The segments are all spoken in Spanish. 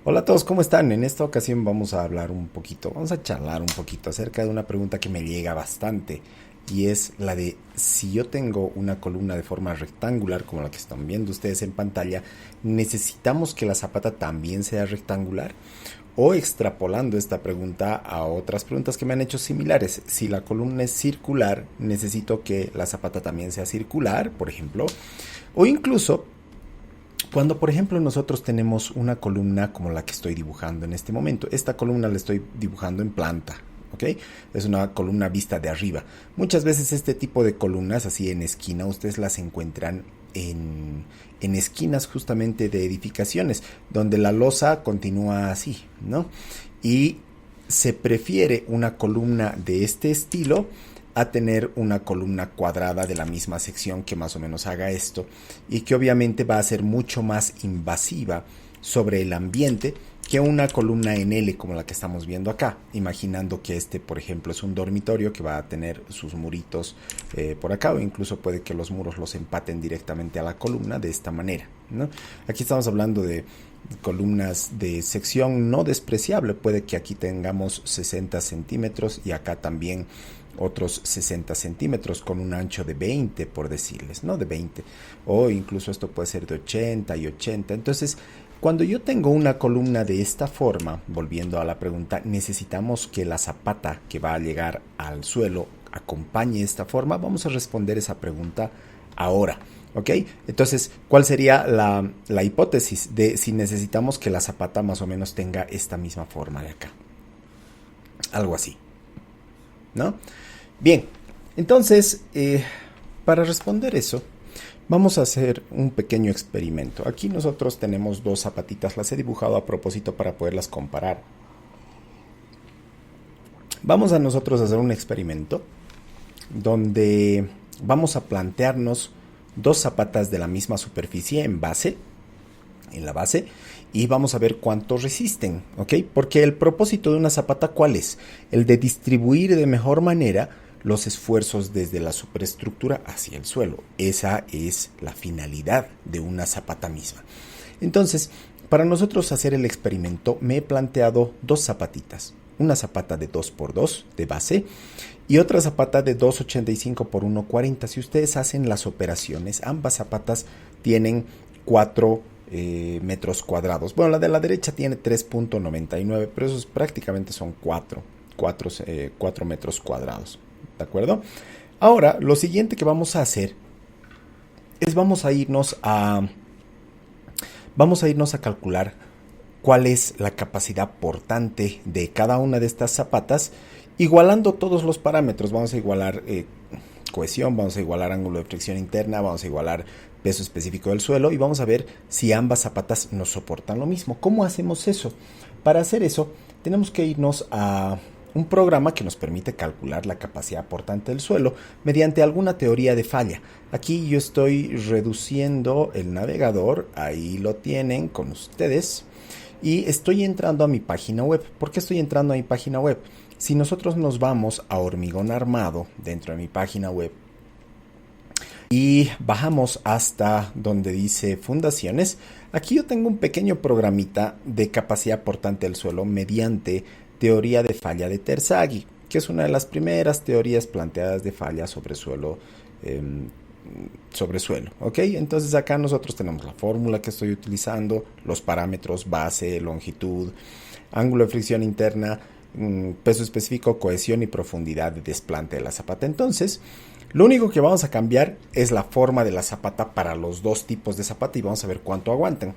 Hola a todos, ¿cómo están? En esta ocasión vamos a charlar un poquito acerca de una pregunta que me llega bastante y es la de si yo tengo una columna de forma rectangular como la que están viendo ustedes en pantalla, ¿necesitamos que la zapata también sea rectangular? O extrapolando esta pregunta a otras preguntas que me han hecho similares, si la columna es circular, necesito que la zapata también sea circular, por ejemplo, o incluso cuando, por ejemplo, nosotros tenemos una columna como la que estoy dibujando en este momento, esta columna la estoy dibujando en planta, ¿ok? Es una columna vista de arriba. Muchas veces este tipo de columnas, así en esquina, ustedes las encuentran en esquinas justamente de edificaciones, donde la losa continúa así, ¿no? Y se prefiere una columna de este estilo a tener una columna cuadrada de la misma sección que más o menos haga esto y que obviamente va a ser mucho más invasiva sobre el ambiente que una columna en L como la que estamos viendo acá, imaginando que este, por ejemplo, es un dormitorio que va a tener sus muritos por acá, o incluso puede que los muros los empaten directamente a la columna de esta manera, ¿no? Aquí estamos hablando de columnas de sección no despreciable, puede que aquí tengamos 60 centímetros y acá también otros 60 centímetros con un ancho de 20, por decirles, ¿no? De 20, o incluso esto puede ser de 80 y 80. Entonces, cuando yo tengo una columna de esta forma, volviendo a la pregunta, necesitamos que la zapata que va a llegar al suelo acompañe esta forma. Vamos a responder esa pregunta ahora, ¿ok? Entonces, ¿cuál sería la hipótesis de si necesitamos que la zapata más o menos tenga esta misma forma de acá? Algo así, ¿no? Bien, entonces, para responder eso, vamos a hacer un pequeño experimento. Aquí nosotros tenemos dos zapatitas, las he dibujado a propósito para poderlas comparar. Vamos a nosotros a hacer un experimento donde vamos a plantearnos dos zapatas de la misma superficie en la base, y vamos a ver cuánto resisten, ¿ok? Porque el propósito de una zapata, ¿cuál es? El de distribuir de mejor manera los esfuerzos desde la superestructura hacia el suelo. Esa es la finalidad de una zapata misma. Entonces, para nosotros hacer el experimento, me he planteado dos zapatitas. Una zapata de 2x2 de base y otra zapata de 2,85 por 1,40. Si ustedes hacen las operaciones, ambas zapatas tienen 4 metros cuadrados. Bueno, la de la derecha tiene 3,99, pero esos prácticamente son 4 metros cuadrados. ¿De acuerdo? Ahora, lo siguiente que vamos a hacer es vamos a irnos a calcular cuál es la capacidad portante de cada una de estas zapatas, igualando todos los parámetros. Vamos a igualar cohesión, vamos a igualar ángulo de fricción interna, vamos a igualar peso específico del suelo y vamos a ver si ambas zapatas nos soportan lo mismo. ¿Cómo hacemos eso? Para hacer eso tenemos que irnos a un programa que nos permite calcular la capacidad portante del suelo mediante alguna teoría de falla. Aquí yo estoy reduciendo el navegador, ahí lo tienen con ustedes, y estoy entrando a mi página web. ¿Por qué estoy entrando a mi página web? Si nosotros nos vamos a Hormigón Armado dentro de mi página web y bajamos hasta donde dice fundaciones, aquí yo tengo un pequeño programita de capacidad portante del suelo mediante teoría de falla de Terzaghi, que es una de las primeras teorías planteadas de falla sobre suelo. ¿Ok? Entonces acá nosotros tenemos la fórmula que estoy utilizando, los parámetros base, longitud, ángulo de fricción interna, peso específico, cohesión y profundidad de desplante de la zapata. Entonces, lo único que vamos a cambiar es la forma de la zapata para los dos tipos de zapata y vamos a ver cuánto aguantan.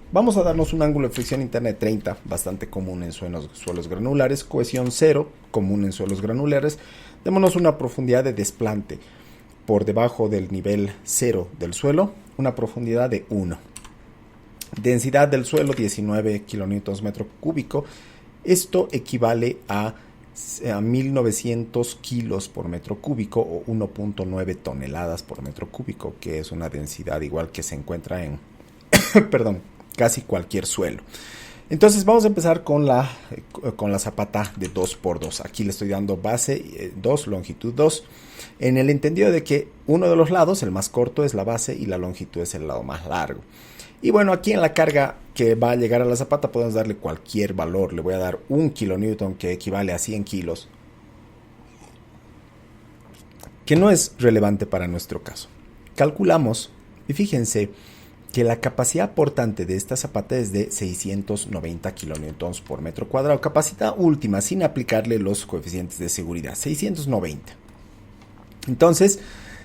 Vamos a darnos un ángulo de fricción interna de 30, bastante común en suelos granulares, cohesión 0, común en suelos granulares. Démonos una profundidad de desplante por debajo del nivel 0 del suelo, una profundidad de 1. Densidad del suelo 19 kilonewtons metro cúbico. Esto equivale a 1900 kilos por metro cúbico o 1,9 toneladas por metro cúbico, que es una densidad igual que se encuentra en perdón, casi cualquier suelo. Entonces vamos a empezar con la zapata de 2x2. Aquí le estoy dando base 2, longitud 2. En el entendido de que uno de los lados, el más corto, es la base y la longitud es el lado más largo. Y bueno, aquí en la carga que va a llegar a la zapata podemos darle cualquier valor. Le voy a dar 1 kilonewton, que equivale a 100 kilos, que no es relevante para nuestro caso. Calculamos, y fíjense que la capacidad portante de esta zapata es de 690 kilonewtons por metro cuadrado. Capacidad última, sin aplicarle los coeficientes de seguridad, 690. Entonces,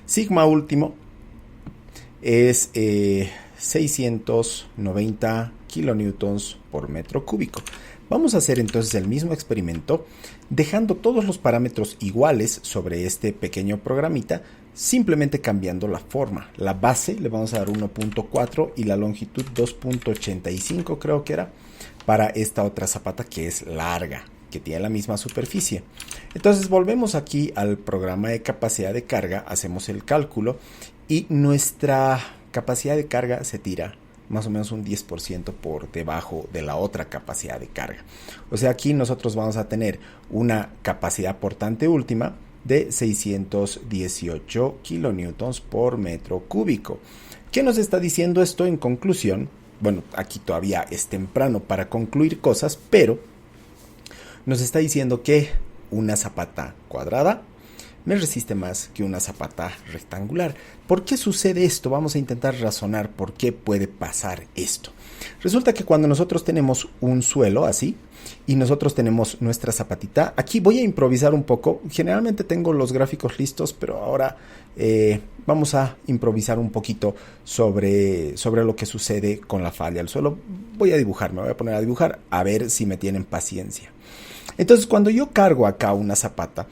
sigma último es 690 kilonewtons por metro cúbico. Vamos a hacer entonces el mismo experimento, dejando todos los parámetros iguales sobre este pequeño programita, simplemente cambiando la forma. La base le vamos a dar 1.4 y la longitud 2.85 creo que era, para esta otra zapata que es larga, que tiene la misma superficie. Entonces volvemos aquí al programa de capacidad de carga, hacemos el cálculo y nuestra capacidad de carga se tira más o menos un 10% por debajo de la otra capacidad de carga. O sea, aquí nosotros vamos a tener una capacidad portante última de 618 kilonewtons por metro cúbico. ¿Qué nos está diciendo esto en conclusión? Bueno, aquí todavía es temprano para concluir cosas, pero nos está diciendo que una zapata cuadrada me resiste más que una zapata rectangular. ¿Por qué sucede esto? Vamos a intentar razonar por qué puede pasar esto. Resulta que cuando nosotros tenemos un suelo así y nosotros tenemos nuestra zapatita, aquí voy a improvisar un poco. Generalmente tengo los gráficos listos, pero ahora vamos a improvisar un poquito sobre lo que sucede con la falla del suelo. Voy a dibujar, me voy a poner a dibujar a ver si me tienen paciencia. Entonces, cuando yo cargo acá una zapata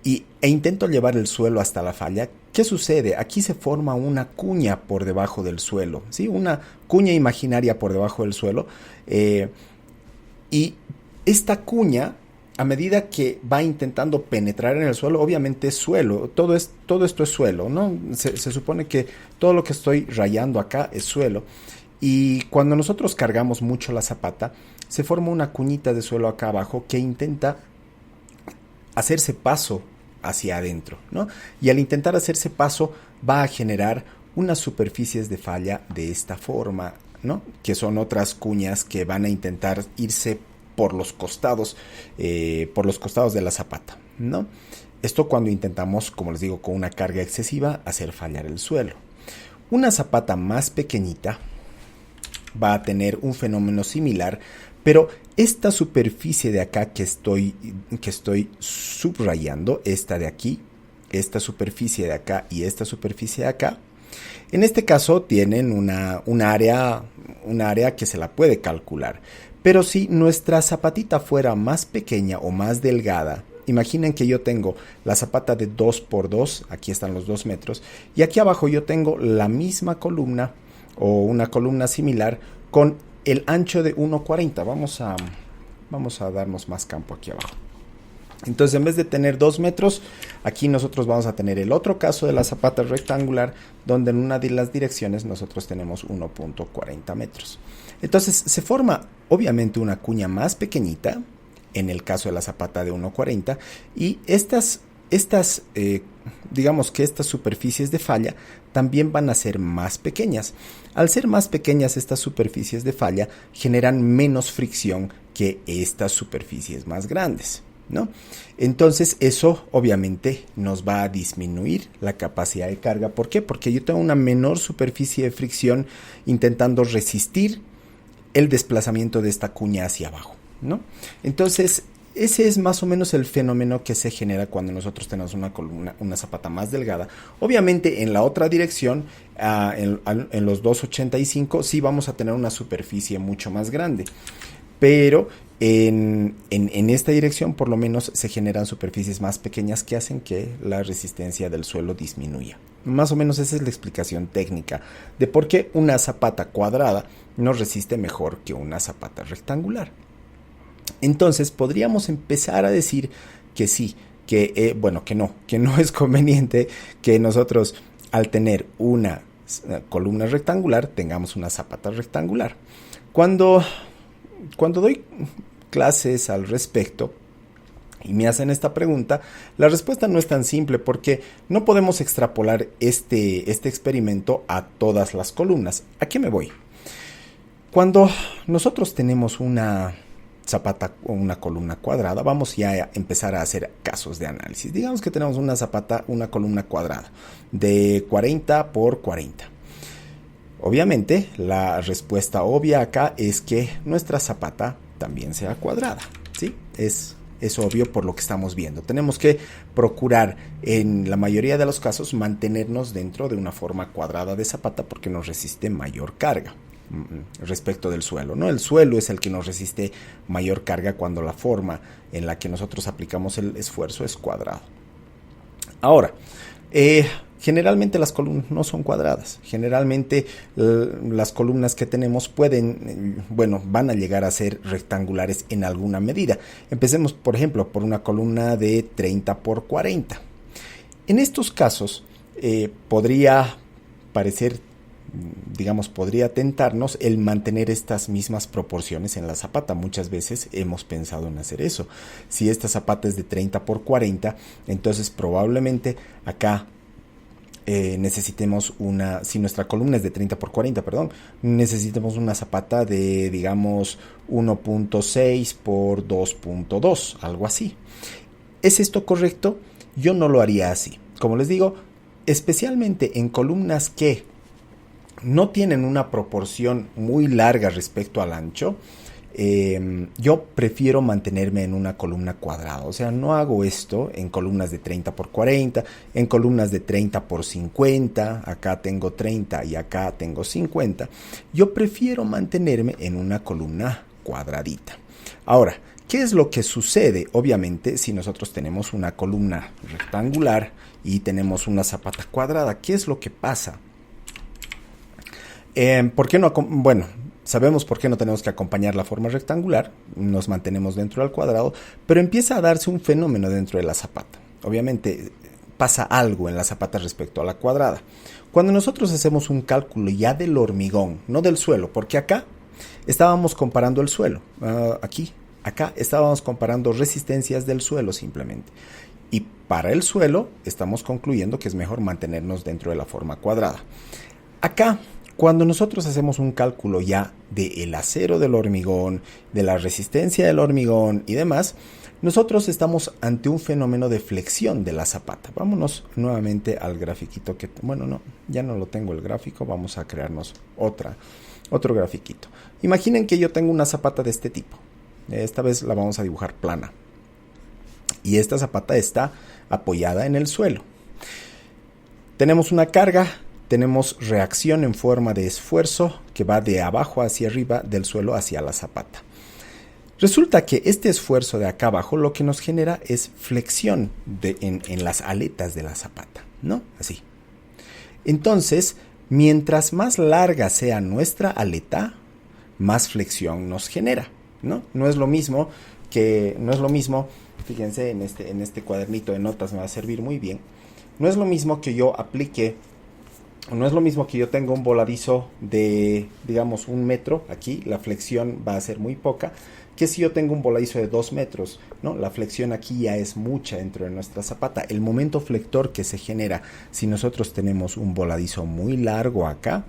e intento llevar el suelo hasta la falla, ¿qué sucede? Aquí se forma una cuña por debajo del suelo, ¿sí? Una cuña imaginaria por debajo del suelo. Y esta cuña, a medida que va intentando penetrar en el suelo, obviamente es suelo, todo esto es suelo, ¿no? Se supone que todo lo que estoy rayando acá es suelo. Y cuando nosotros cargamos mucho la zapata, se forma una cuñita de suelo acá abajo que intenta hacerse paso hacia adentro, ¿no? Y al intentar hacerse paso va a generar unas superficies de falla de esta forma, ¿no? Que son otras cuñas que van a intentar irse por los costados de la zapata, ¿no? Esto cuando intentamos, como les digo, con una carga excesiva, hacer fallar el suelo. Una zapata más pequeñita va a tener un fenómeno similar, pero esta superficie de acá que estoy subrayando, esta de aquí, esta superficie de acá y esta superficie de acá, en este caso tienen una área que se la puede calcular. Pero si nuestra zapatita fuera más pequeña o más delgada, imaginen que yo tengo la zapata de 2x2, aquí están los 2 metros, y aquí abajo yo tengo la misma columna o una columna similar con el ancho de 1.40. Vamos a darnos más campo aquí abajo. Entonces, en vez de tener 2 metros, aquí nosotros vamos a tener el otro caso de la zapata rectangular, donde en una de las direcciones nosotros tenemos 1.40 metros. Entonces, se forma obviamente una cuña más pequeñita, en el caso de la zapata de 1.40, y digamos que estas superficies de falla también van a ser más pequeñas. Al ser más pequeñas estas superficies de falla generan menos fricción que estas superficies más grandes, ¿no? Entonces eso obviamente nos va a disminuir la capacidad de carga. ¿Por qué? Porque yo tengo una menor superficie de fricción intentando resistir el desplazamiento de esta cuña hacia abajo, ¿no? Entonces ese es más o menos el fenómeno que se genera cuando nosotros tenemos una zapata más delgada. Obviamente en la otra dirección, en los 2.85, sí vamos a tener una superficie mucho más grande. Pero en esta dirección por lo menos se generan superficies más pequeñas que hacen que la resistencia del suelo disminuya. Más o menos esa es la explicación técnica de por qué una zapata cuadrada no resiste mejor que una zapata rectangular. Entonces podríamos empezar a decir que sí, que no es conveniente que nosotros al tener una columna rectangular tengamos una zapata rectangular. Cuando cuando doy clases al respecto y me hacen esta pregunta, la respuesta no es tan simple porque no podemos extrapolar este experimento a todas las columnas. ¿A qué me voy? Cuando nosotros tenemos una zapata o una columna cuadrada, vamos ya a empezar a hacer casos de análisis. Digamos que tenemos una columna cuadrada de 40 por 40. Obviamente, la respuesta obvia acá es que nuestra zapata también sea cuadrada, ¿sí? Es obvio por lo que estamos viendo. Tenemos que procurar, en la mayoría de los casos, mantenernos dentro de una forma cuadrada de zapata porque nos resiste mayor carga respecto del suelo, ¿no? El suelo es el que nos resiste mayor carga cuando la forma en la que nosotros aplicamos el esfuerzo es cuadrado. Ahora, generalmente las columnas no son cuadradas. Generalmente las columnas que tenemos van a llegar a ser rectangulares en alguna medida. Empecemos, por ejemplo, por una columna de 30 por 40. En estos casos podría tentarnos el mantener estas mismas proporciones en la zapata. Muchas veces hemos pensado en hacer eso. Si esta zapata es de 30 por 40, entonces probablemente acá si nuestra columna es de 30 por 40, necesitemos una zapata de, digamos, 1.6 por 2.2, algo así. ¿Es esto correcto? Yo no lo haría así. Como les digo, especialmente en columnas que no tienen una proporción muy larga respecto al ancho, yo prefiero mantenerme en una columna cuadrada. O sea, no hago esto en columnas de 30 por 40, en columnas de 30 por 50, acá tengo 30 y acá tengo 50. Yo prefiero mantenerme en una columna cuadradita. Ahora, ¿qué es lo que sucede? Obviamente, si nosotros tenemos una columna rectangular y tenemos una zapata cuadrada, ¿qué es lo que pasa? ¿Por qué no? Bueno, sabemos por qué no tenemos que acompañar la forma rectangular, nos mantenemos dentro del cuadrado, pero empieza a darse un fenómeno dentro de la zapata. Obviamente pasa algo en la zapata respecto a la cuadrada. Cuando nosotros hacemos un cálculo ya del hormigón, no del suelo, porque acá estábamos comparando el suelo, acá estábamos comparando resistencias del suelo simplemente. Y para el suelo estamos concluyendo que es mejor mantenernos dentro de la forma cuadrada. Acá, cuando nosotros hacemos un cálculo ya del acero del hormigón, de la resistencia del hormigón y demás, nosotros estamos ante un fenómeno de flexión de la zapata. Vámonos nuevamente al grafiquito ya no lo tengo el gráfico, vamos a crearnos otro grafiquito. Imaginen que yo tengo una zapata de este tipo. Esta vez la vamos a dibujar plana. Y esta zapata está apoyada en el suelo. Tenemos una carga. Tenemos reacción en forma de esfuerzo que va de abajo hacia arriba, del suelo hacia la zapata. Resulta que este esfuerzo de acá abajo lo que nos genera es flexión en las aletas de la zapata, ¿no? Así. Entonces, mientras más larga sea nuestra aleta, más flexión nos genera, ¿no? No es lo mismo, fíjense en este cuadernito de notas me va a servir muy bien. No es lo mismo que yo tenga un voladizo de, digamos, 1 metro, aquí la flexión va a ser muy poca, que si yo tengo un voladizo de 2 metros, ¿no? La flexión aquí ya es mucha dentro de nuestra zapata. El momento flector que se genera si nosotros tenemos un voladizo muy largo acá,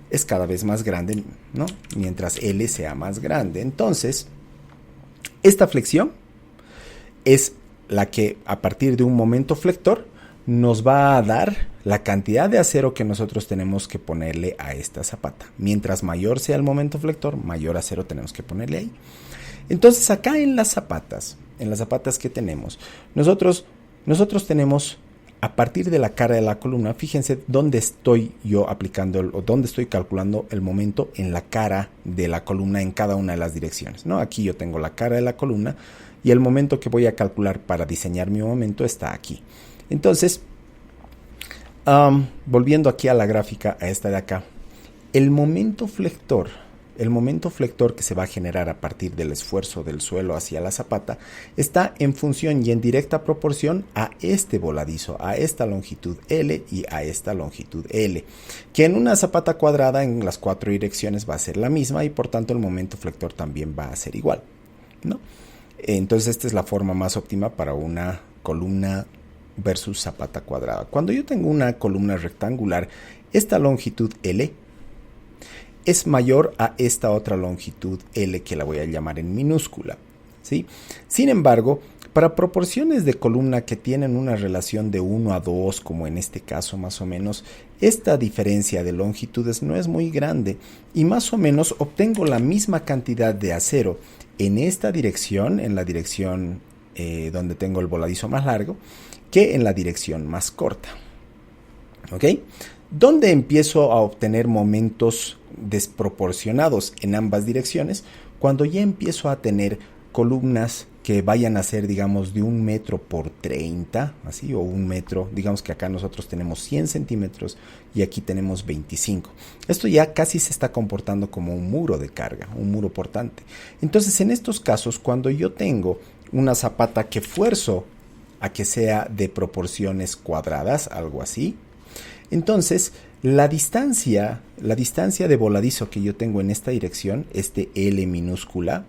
es cada vez más grande, ¿no? Mientras L sea más grande. Entonces, esta flexión es la que a partir de un momento flector nos va a dar la cantidad de acero que nosotros tenemos que ponerle a esta zapata. Mientras mayor sea el momento flector, mayor acero tenemos que ponerle ahí. Entonces acá en las zapatas que tenemos, nosotros tenemos a partir de la cara de la columna, fíjense dónde estoy yo dónde estoy calculando el momento en la cara de la columna en cada una de las direcciones, ¿no? Aquí yo tengo la cara de la columna y el momento que voy a calcular para diseñar mi momento está aquí. Entonces, volviendo aquí a la gráfica, a esta de acá, el momento flector el momento flector que se va a generar a partir del esfuerzo del suelo hacia la zapata está en función y en directa proporción a este voladizo, a esta longitud L y a esta longitud L, que en una zapata cuadrada en las 4 direcciones va a ser la misma y por tanto el momento flector también va a ser igual, ¿no? Entonces esta es la forma más óptima para una columna versus zapata cuadrada. Cuando yo tengo una columna rectangular, esta longitud L es mayor a esta otra longitud L que la voy a llamar en minúscula, ¿sí? Sin embargo, para proporciones de columna que tienen una relación de 1 a 2, como en este caso más o menos, esta diferencia de longitudes no es muy grande y más o menos obtengo la misma cantidad de acero en esta dirección, en la dirección donde tengo el voladizo más largo, que en la dirección más corta. ¿Ok? ¿Dónde empiezo a obtener momentos desproporcionados en ambas direcciones? Cuando ya empiezo a tener columnas que vayan a ser, digamos, de 1 metro por 30, así, o 1 metro, digamos que acá nosotros tenemos 100 centímetros y aquí tenemos 25. Esto ya casi se está comportando como un muro de carga, un muro portante. Entonces, en estos casos, cuando yo tengo una zapata que fuerzo a que sea de proporciones cuadradas, algo así, entonces la distancia de voladizo que yo tengo en esta dirección, este L minúscula,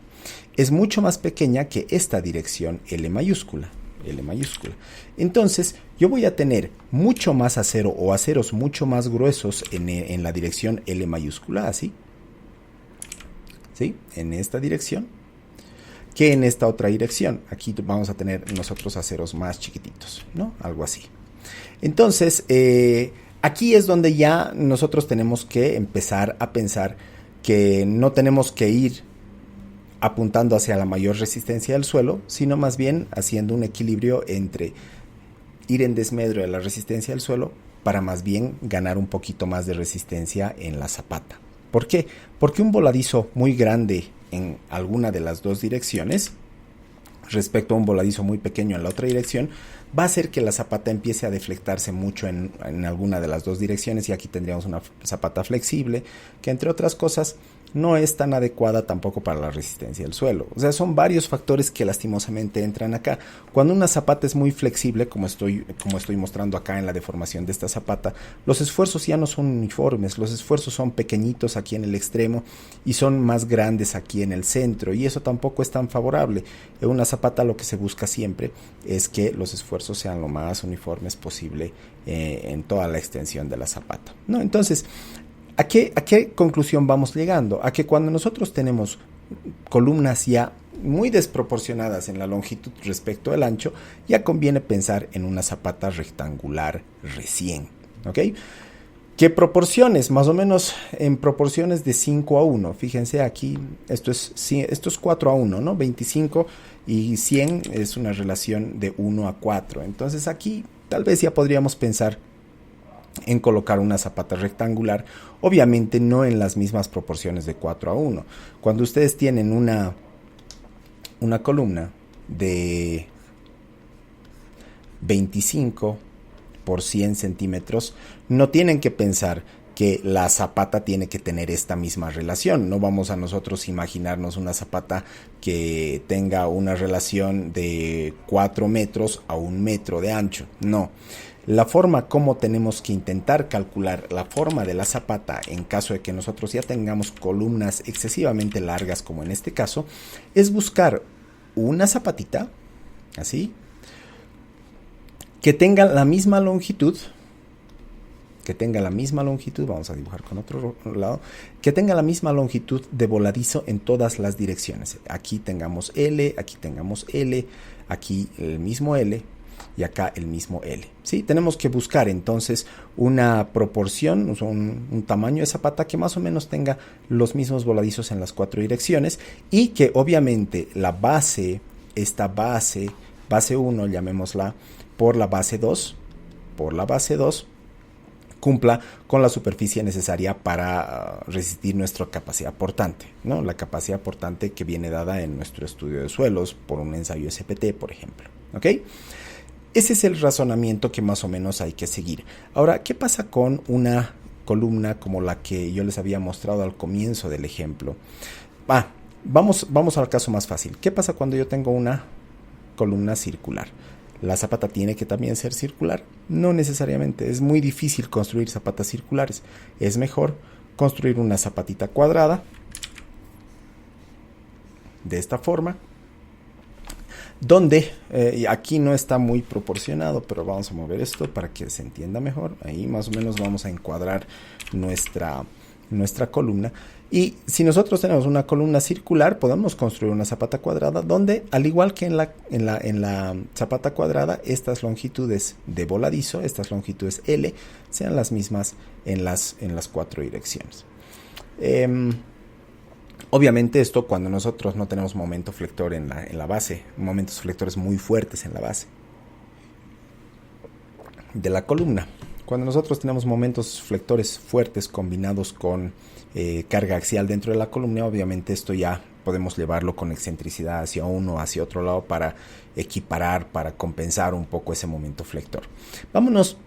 es mucho más pequeña que esta dirección L mayúscula. Entonces yo voy a tener mucho más acero o aceros mucho más gruesos en la dirección L mayúscula, así, ¿sí? En esta dirección, que en esta otra dirección. Aquí vamos a tener nosotros aceros más chiquititos, ¿no? Algo así. Entonces, aquí es donde ya nosotros tenemos que empezar a pensar que no tenemos que ir apuntando hacia la mayor resistencia del suelo, sino más bien haciendo un equilibrio entre ir en desmedro de la resistencia del suelo para más bien ganar un poquito más de resistencia en la zapata. ¿Por qué? Porque un voladizo muy grande en alguna de las dos direcciones respecto a un voladizo muy pequeño en la otra dirección va a hacer que la zapata empiece a deflectarse mucho en alguna de las dos direcciones y aquí tendríamos una zapata flexible que, entre otras cosas, no es tan adecuada tampoco para la resistencia del suelo. O sea, son varios factores que lastimosamente entran acá. Cuando una zapata es muy flexible, como estoy mostrando acá en la deformación de esta zapata, los esfuerzos ya no son uniformes, los esfuerzos son pequeñitos aquí en el extremo y son más grandes aquí en el centro, y eso tampoco es tan favorable. En una zapata lo que se busca siempre es que los esfuerzos sean lo más uniformes posible en toda la extensión de la zapata, ¿no? Entonces, ¿a qué conclusión vamos llegando? A que cuando nosotros tenemos columnas ya muy desproporcionadas en la longitud respecto al ancho, ya conviene pensar en una zapata rectangular recién, ¿ok? ¿Qué proporciones? Más o menos en proporciones de 5 a 1. Fíjense aquí, esto es 4 a 1, ¿no? 25 y 100 es una relación de 1 a 4. Entonces aquí tal vez ya podríamos pensar en colocar una zapata rectangular, obviamente no en las mismas proporciones de 4 a 1. Cuando ustedes tienen una columna de 25 por 100 centímetros, no tienen que pensar que la zapata tiene que tener esta misma relación. No vamos a nosotros imaginarnos una zapata que tenga una relación de 4 metros a 1 metro de ancho. No. La forma como tenemos que intentar calcular la forma de la zapata en caso de que nosotros ya tengamos columnas excesivamente largas, como en este caso, es buscar una zapatita, así, que tenga la misma longitud, vamos a dibujar con otro lado, que tenga la misma longitud de voladizo en todas las direcciones. Aquí tengamos L, aquí tengamos L, aquí el mismo L y acá el mismo L. ¿Sí? Tenemos que buscar entonces una proporción, un tamaño de zapata que más o menos tenga los mismos voladizos en las 4 direcciones y que obviamente la base, esta base 1, llamémosla, por la base 2, cumpla con la superficie necesaria para resistir nuestra capacidad portante, ¿no? La capacidad portante que viene dada en nuestro estudio de suelos por un ensayo SPT, por ejemplo. ¿Ok? Ese es el razonamiento que más o menos hay que seguir. Ahora, ¿qué pasa con una columna como la que yo les había mostrado al comienzo del ejemplo. Vamos al caso más fácil. ¿Qué pasa cuando yo tengo una columna circular? ¿La zapata tiene que también ser circular? No necesariamente. Es muy difícil construir zapatas circulares. Es mejor construir una zapatita cuadrada de esta forma, donde aquí no está muy proporcionado, pero vamos a mover esto para que se entienda mejor. Ahí más o menos vamos a encuadrar nuestra columna. Y si nosotros tenemos una columna circular, podemos construir una zapata cuadrada donde, al igual que en la zapata cuadrada, estas longitudes de voladizo, estas longitudes L, sean las mismas en las 4 direcciones. Obviamente esto cuando nosotros no tenemos momento flector en la base, momentos flectores muy fuertes en la base de la columna. Cuando nosotros tenemos momentos flectores fuertes combinados con carga axial dentro de la columna, obviamente esto ya podemos llevarlo con excentricidad hacia uno o hacia otro lado para equiparar, para compensar un poco ese momento flector. Vámonos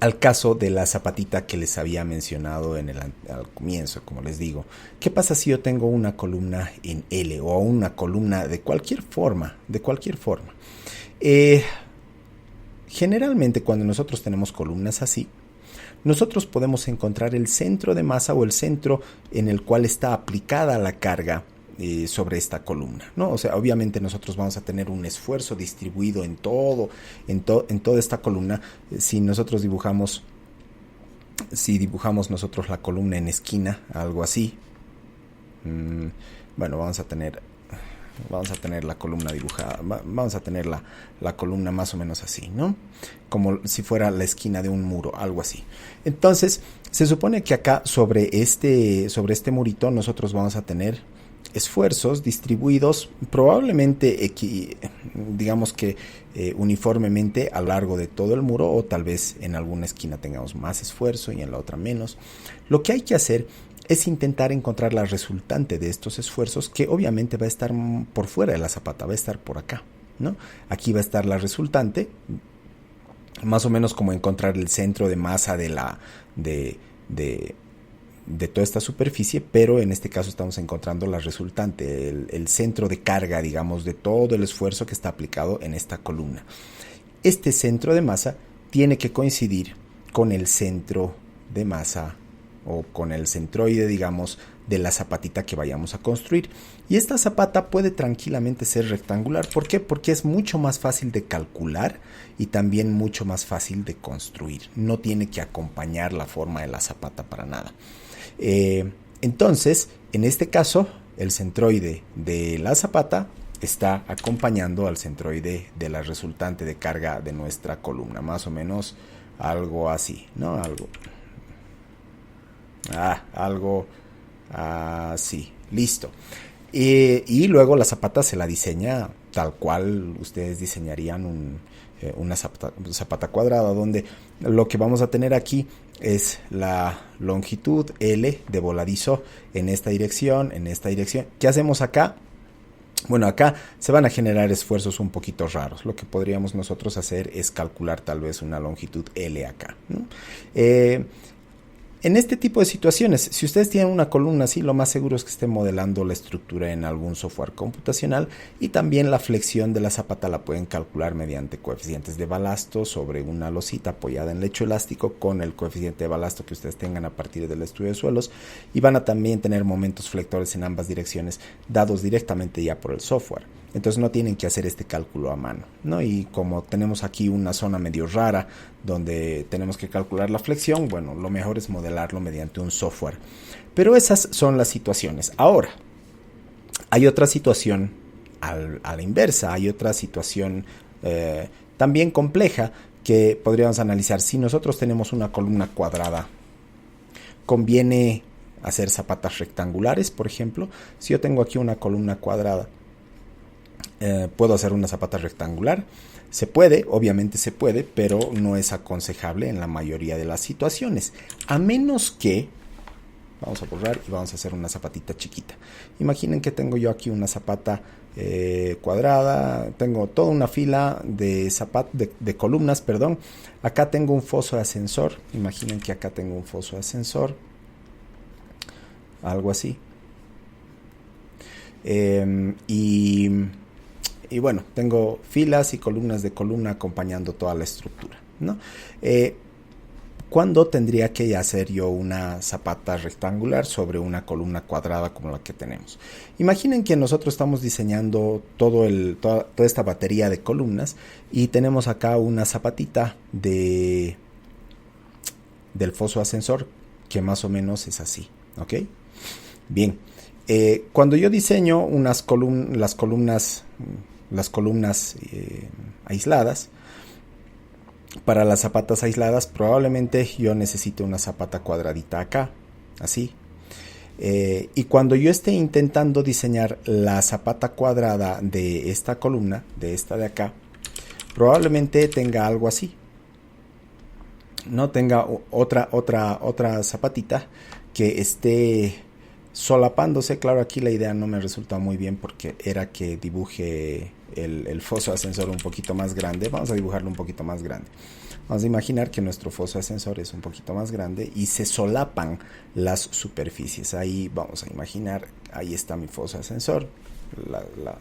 al caso de la zapatita que les había mencionado al comienzo, como les digo. ¿Qué pasa si yo tengo una columna en L o una columna de cualquier forma? Generalmente cuando nosotros tenemos columnas así, nosotros podemos encontrar el centro de masa o el centro en el cual está aplicada la carga sobre esta columna, ¿no? O sea, obviamente nosotros vamos a tener un esfuerzo distribuido en toda esta columna. Si dibujamos nosotros la columna en esquina, algo así, bueno, vamos a tener la columna dibujada, vamos a tener la columna más o menos así, ¿no? Como si fuera la esquina de un muro, algo así. Entonces, se supone que acá sobre este murito nosotros vamos a tener esfuerzos distribuidos probablemente digamos que uniformemente a lo largo de todo el muro, o tal vez en alguna esquina tengamos más esfuerzo y en la otra menos. Lo que hay que hacer es intentar encontrar la resultante de estos esfuerzos, que obviamente va a estar por fuera de la zapata, va a estar por acá, ¿no? Aquí va a estar la resultante, más o menos como encontrar el centro de masa de toda esta superficie, pero en este caso estamos encontrando la resultante, el centro de carga, digamos, de todo el esfuerzo que está aplicado en esta columna. Este centro de masa tiene que coincidir con el centro de masa o con el centroide, digamos, de la zapatita que vayamos a construir. Y esta zapata puede tranquilamente ser rectangular. ¿Por qué? Porque es mucho más fácil de calcular y también mucho más fácil de construir. No tiene que acompañar la forma de la zapata para nada. Entonces, en este caso, el centroide de la zapata está acompañando al centroide de la resultante de carga de nuestra columna, más o menos algo así, ¿no? Algo así, listo. Y luego la zapata se la diseña tal cual ustedes diseñarían una zapata cuadrada, donde lo que vamos a tener aquí es la longitud L de voladizo en esta dirección, ¿Qué hacemos acá? Bueno, acá se van a generar esfuerzos un poquito raros. Lo que podríamos nosotros hacer es calcular tal vez una longitud L acá, ¿no? En este tipo de situaciones, si ustedes tienen una columna así, lo más seguro es que estén modelando la estructura en algún software computacional, y también la flexión de la zapata la pueden calcular mediante coeficientes de balasto sobre una losita apoyada en lecho elástico con el coeficiente de balasto que ustedes tengan a partir del estudio de suelos, y van a también tener momentos flectores en ambas direcciones dados directamente ya por el software. Entonces no tienen que hacer este cálculo a mano, ¿no? Y como tenemos aquí una zona medio rara donde tenemos que calcular la flexión, bueno, lo mejor es modelarlo mediante un software. Pero esas son las situaciones. Ahora, hay otra situación a la inversa, hay otra situación también compleja que podríamos analizar. Si nosotros tenemos una columna cuadrada, ¿conviene hacer zapatas rectangulares, por ejemplo? Si yo tengo aquí una columna cuadrada, ¿puedo hacer una zapata rectangular? Se puede, obviamente se puede, pero no es aconsejable en la mayoría de las situaciones, a menos que Vamos a borrar y vamos a hacer una zapatita chiquita. Imaginen que tengo yo aquí una zapata cuadrada, tengo toda una fila de columnas, perdón. Acá tengo un foso de ascensor, imaginen que acá tengo un foso de ascensor, algo así. Y bueno, tengo filas y columnas de columna acompañando toda la estructura, ¿no? ¿Cuándo tendría que hacer yo una zapata rectangular sobre una columna cuadrada como la que tenemos? Imaginen que nosotros estamos diseñando toda esta batería de columnas y tenemos acá una zapatita del foso ascensor que más o menos es así, ¿ok? Bien, cuando yo diseño las columnas aisladas, para las zapatas aisladas probablemente yo necesite una zapata cuadradita acá, así. Y cuando yo esté intentando diseñar la zapata cuadrada de esta columna, de esta de acá, probablemente tenga algo así. No tenga otra zapatita que esté solapándose. Claro, aquí la idea no me resulta muy bien porque era que dibuje el foso ascensor un poquito más grande. Vamos a dibujarlo un poquito más grande. Vamos a imaginar que nuestro foso ascensor es un poquito más grande y se solapan las superficies. Ahí vamos a imaginar, ahí está mi foso ascensor,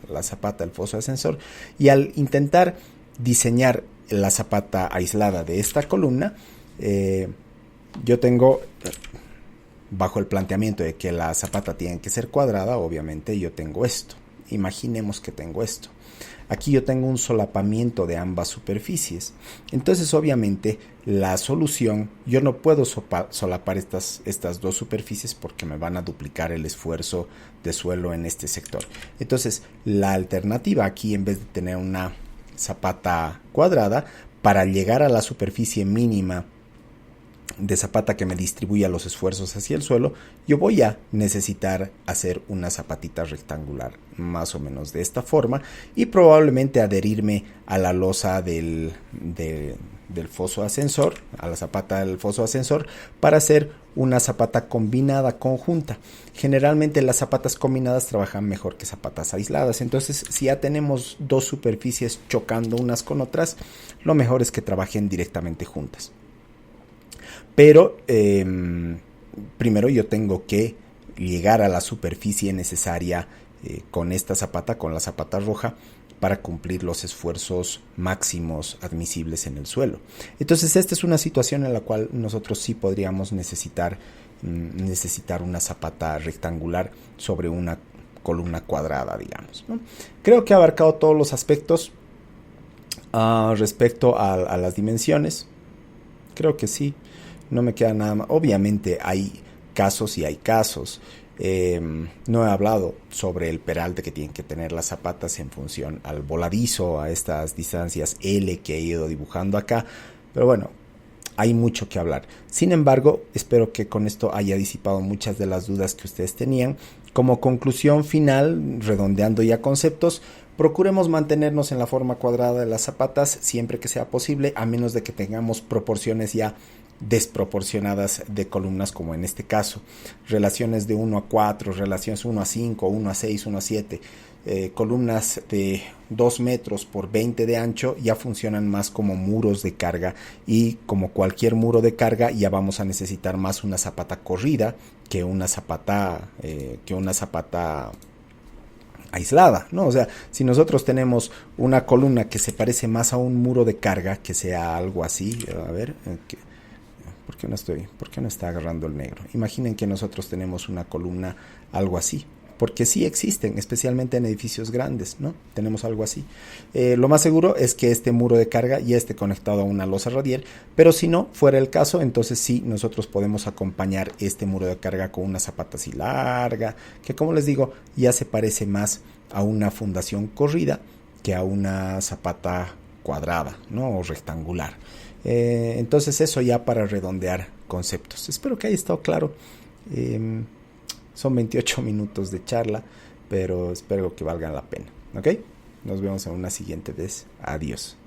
la zapata del foso ascensor. Y al intentar diseñar la zapata aislada de esta columna, yo tengo, bajo el planteamiento de que la zapata tiene que ser cuadrada, obviamente yo tengo esto. Imaginemos que tengo esto. Aquí yo tengo un solapamiento de ambas superficies. Entonces, obviamente, la solución, yo no puedo solapar estas dos superficies porque me van a duplicar el esfuerzo de suelo en este sector. Entonces, la alternativa aquí, en vez de tener una zapata cuadrada, para llegar a la superficie mínima de zapata que me distribuya los esfuerzos hacia el suelo, yo voy a necesitar hacer una zapatita rectangular más o menos de esta forma y probablemente adherirme a la losa del foso ascensor, a la zapata del foso ascensor, para hacer una zapata combinada conjunta. Generalmente las zapatas combinadas trabajan mejor que zapatas aisladas. Entonces, si ya tenemos dos superficies chocando unas con otras, lo mejor es que trabajen directamente juntas. Pero primero yo tengo que llegar a la superficie necesaria con esta zapata, con la zapata roja, para cumplir los esfuerzos máximos admisibles en el suelo. Entonces esta es una situación en la cual nosotros sí podríamos necesitar una zapata rectangular sobre una columna cuadrada, digamos, ¿no? Creo que he abarcado todos los aspectos respecto a las dimensiones. Creo que sí. No me queda nada más. Obviamente hay casos y hay casos. No he hablado sobre el peralte que tienen que tener las zapatas en función al voladizo, a estas distancias L que he ido dibujando acá. Pero bueno, hay mucho que hablar. Sin embargo, espero que con esto haya disipado muchas de las dudas que ustedes tenían. Como conclusión final, redondeando ya conceptos, procuremos mantenernos en la forma cuadrada de las zapatas siempre que sea posible, a menos de que tengamos proporciones ya desproporcionadas de columnas, como en este caso, relaciones de 1 a 4, relaciones 1 a 5, 1 a 6, 1 a 7, columnas de 2 metros por 20 de ancho ya funcionan más como muros de carga, y como cualquier muro de carga ya vamos a necesitar más una zapata corrida que una zapata aislada, ¿no? O sea, si nosotros tenemos una columna que se parece más a un muro de carga, que sea algo así, a ver, ¿por qué no está agarrando el negro? Imaginen que nosotros tenemos una columna algo así, porque sí existen, especialmente en edificios grandes, ¿no? Tenemos algo así. Lo más seguro es que este muro de carga ya esté conectado a una losa radial, pero si no fuera el caso, entonces sí, nosotros podemos acompañar este muro de carga con una zapata así larga, que, como les digo, ya se parece más a una fundación corrida que a una zapata cuadrada, ¿no? O rectangular. Entonces eso ya para redondear conceptos. Espero que haya estado claro. Son 28 minutos de charla, pero espero que valgan la pena. ¿Ok? Nos vemos en una siguiente vez. Adiós.